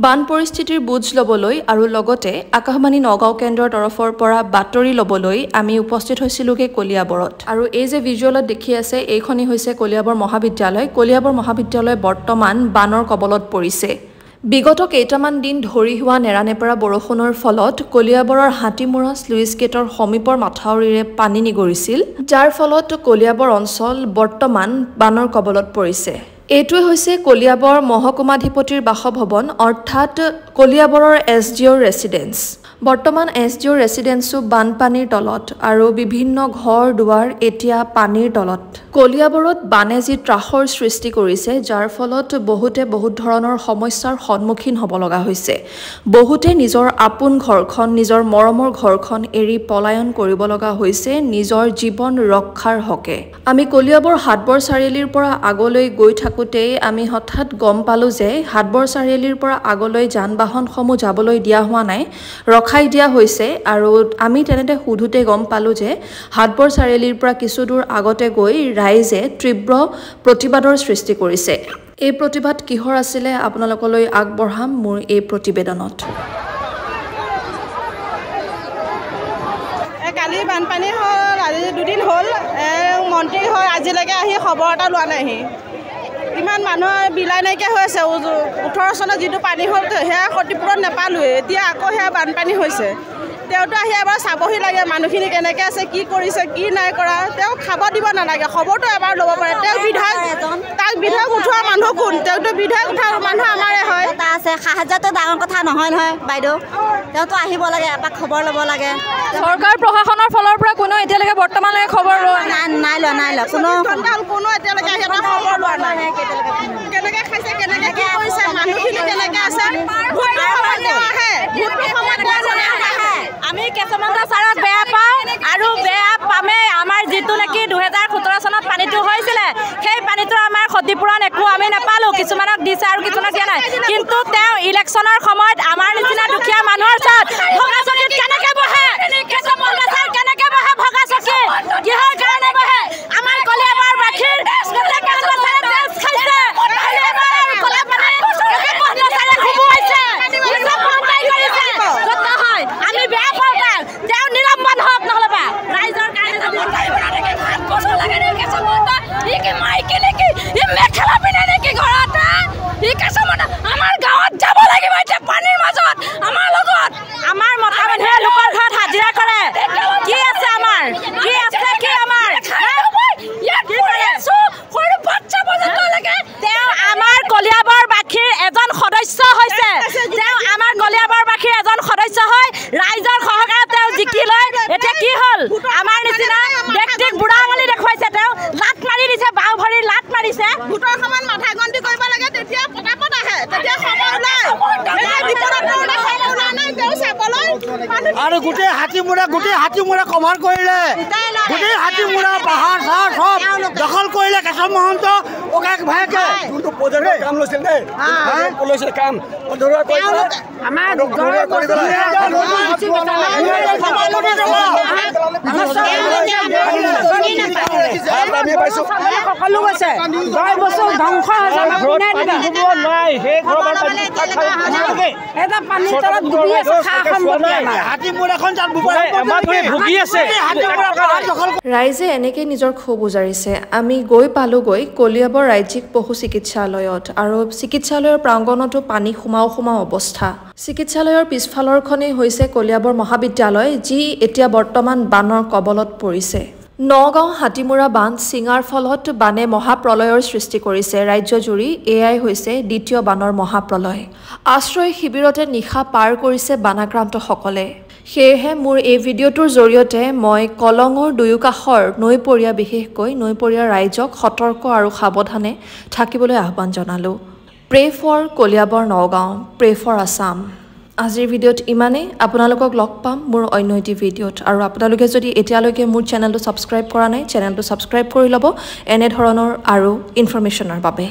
বান পৰিস্থিতিৰ বুজ লবলৈ আৰু লগতে আকাশবাণী নগাঁও কেন্দ্ৰৰ তৰফৰ পৰা বাতৰি লবলৈ আমি উপস্থিত হৈছিলোগে কলিয়াবৰত আৰু এই যে ভিজুৱেলত দেখি আছে এইখনি হৈছে কলিয়াবৰ মহাবিদ্যালয় বৰ্তমান বানৰ কবলত পৰিছে বিগত কেইটামান দিন ধৰি হোৱা নেৰানেপেৰা বৰষুণৰ ফলত কলিয়াবৰৰ হাতীমুৰা স্লুইচ গেটৰ সমীপৰ মাথাউৰিৰে পানী নিগৰিছিল যাৰ ফলত কলিয়াবৰ অঞ্চল বৰ্তমান বানৰ কবলত পৰিছে এইটোৱে হৈছে কলিয়াবৰ মহকুমাধিপতিৰ বাসভৱন অৰ্থাৎ কলিয়াবৰৰ এছডিঅ'ৰ ৰেচিডেন্স বৰ্তমান এছডিঅ'ৰ ৰেচিডেন্সো বানপানীৰ তলত আৰু বিভিন্ন ঘৰ দুৱাৰ এতিয়া পানীৰ তলত কলিয়াবৰত বানে যি ত্ৰাসৰ সৃষ্টি কৰিছে যাৰ ফলত বহুত ধৰণৰ সমস্যাৰ সন্মুখীন হ'ব লগা হৈছে বহুতে নিজৰ আপোন ঘৰখন নিজৰ মৰমৰ ঘৰখন এৰি পলায়ন কৰিব লগা হৈছে নিজৰ জীৱন ৰক্ষাৰ হকে আমি কলিয়াবৰ হাটবৰ চাৰিআলিৰ পৰা আগলৈ গৈ থাকোঁতেই আমি হঠাৎ গম পালোঁ যে হাটবৰ চাৰিআলিৰ পৰা আগলৈ যান বাহনসমূহ যাবলৈ দিয়া হোৱা নাই ৰখাই দিয়া হৈছে আৰু আমি তেনেতে সুধুতে গম পালোঁ যে হাটবৰ চাৰিআলিৰ পৰা কিছু দূৰ আগতে গৈ ৰাইজে তীব্ৰ প্ৰতিবাদৰ সৃষ্টি কৰিছে এই প্ৰতিবাদ কিহৰ আছিলে আপোনালোকলৈ আগবঢ়াম মোৰ এই প্ৰতিবেদনত কালি বানপানী হ'ল আজি দুদিন হ'ল মন্ত্ৰী হয় আজিলৈকে আহি খবৰ এটা লোৱা নাইহি ইমান মানুহৰ বিলাই নাইকিয়া হৈ আছে 18 চনত যিটো পানী হ'ল সেয়া ক্ষতিপূৰণ নাপালোৱে এতিয়া আকৌ সেয়া বানপানী হৈছে তেওঁতো আহি এবাৰ চাবহি লাগে মানুহখিনি কেনেকৈ আছে কি কৰিছে কি নাই কৰা তেওঁ খাব দিব নালাগে খবৰটো এবাৰ ল'ব পাৰে তেওঁ বিধায়ক উঠোৱা মানুহ কোন তেওঁতো বিধায়ক উঠোৱা মানুহ আমাৰে হয় এটা আছে সাহায্যটো ডাঙৰ কথা নহয় বাইদেউ তেওঁতো আহিব লাগে এপাক খবৰ ল'ব লাগে চৰকাৰ প্ৰশাসনৰ ফালৰ পৰা কোনো এতিয়ালৈকে বৰ্তমানলৈকে খবৰ নাই লোৱা কোনো এতিয়ালৈকে আহি এটা খবৰ লোৱা নাই কেনেকৈ খাইছে কেনেকৈ কি কৰিছে মানুহখিনি কেনেকৈ আছে আমি কেশৱন্ত ছাৰক বেয়া পাওঁ আৰু বেয়া পামেই আমাৰ যিটো নেকি 2017 চনত পানীটো হৈছিলে সেই পানীটো আমাৰ ক্ষতিপূৰণ একো আমি নাপালোঁ কিছুমানক দিছে আৰু কিছুমানক দিয়া নাই কিন্তু তেওঁ ইলেকশ্যনৰ সময়ত আমাৰ নিচিনা দুখীয়া মানুহৰ ওচৰত ভগা চকীত কেনেকৈ বহে কেশৱন্ত ছাৰ কেনেকৈ বহে ভগা চকীত কিহৰ কাৰণে বহে আমাৰ কলিয়াবৰ বাখীৰ আমাৰ গাঁৱত যাব লাগিব এতিয়া পানীৰ মাজত আমাৰ লগত আমাৰ মতা মানুহে লোকৰ ঘৰত হাজিৰা কৰে কি আছে আমাৰ তেওঁ আমাৰ কলিয়াবৰবাসীৰ এজন সদস্য হৈছে তেওঁ আমাৰ কলিয়াবৰবাসীৰ এজন সদস্য হয় ৰাইজৰ সহকাৰে তেওঁ জিকি লৈ এতিয়া কি হ'ল আমাৰ নিচিনা ব্যক্তিক বুঢ়া আঙুলি দেখুৱাইছে তেওঁ লাট মাৰি দিছে বাওঁ ভৰি লাট মাৰিছে ভোটৰ সমান মাথা গন্তি কৰিব লাগে তেতিয়া পটাপট আহে তেতিয়া খবৰ ওলায় আৰু গোটেই হাতীমুৰা কভাৰ কৰিলে গোটেই হাতীমুৰা পাহাৰ চাহাৰ সব দখল কৰিলে কেশৱ মহন্ত ককায়েক ভায়েকে যোনটো প্ৰজেক্টৰ কাম লৈছিল দেই লৈছিল কাম আমাৰ সকলো গৈছে 10 বছৰ ধ্বংস ৰাইজে এনেকৈ নিজৰ ক্ষোভ উজাৰিছে আমি গৈ পালোগৈ কলিয়াবৰ ৰাজ্যিক পশু চিকিৎসালয়ত আৰু চিকিৎসালয়ৰ প্ৰাংগণতো পানী সোমাও অৱস্থা চিকিৎসালয়ৰ পিছফালৰখনেই হৈছে কলিয়াবৰ মহাবিদ্যালয় যি এতিয়া বৰ্তমান বানৰ কবলত পৰিছে নগাঁও হাতীমুৰা বান্ধ ছিঙাৰ ফলত বানে মহাপ্ৰলয়ৰ সৃষ্টি কৰিছে ৰাজ্যজুৰি এয়াই হৈছে দ্বিতীয় বানৰ মহাপ্ৰলয় আশ্ৰয় শিবিৰতে নিশা পাৰ কৰিছে বানাক্ৰান্তসকলে সেয়েহে মোৰ এই ভিডিঅ'টোৰ জৰিয়তে মই কলঙৰ দুয়োকাষৰ নৈপৰীয়া বিশেষকৈ নৈপৰীয়া ৰাইজক সতৰ্ক আৰু সাৱধানে থাকিবলৈ আহ্বান জনালোঁ pray for Kaliabor Nagaon pray for Assam আজিৰ ভিডিঅ'ত ইমানেই আপোনালোকক লগ পাম মোৰ অন্য এটি ভিডিঅ'ত আৰু আপোনালোকে যদি এতিয়ালৈকে মোৰ চেনেলটো ছাবস্ক্ৰাইব কৰা নাই চেনেলটো ছাবস্ক্ৰাইব কৰি ল'ব এনে ধৰণৰ আৰু ইনফৰমেশ্যনৰ বাবে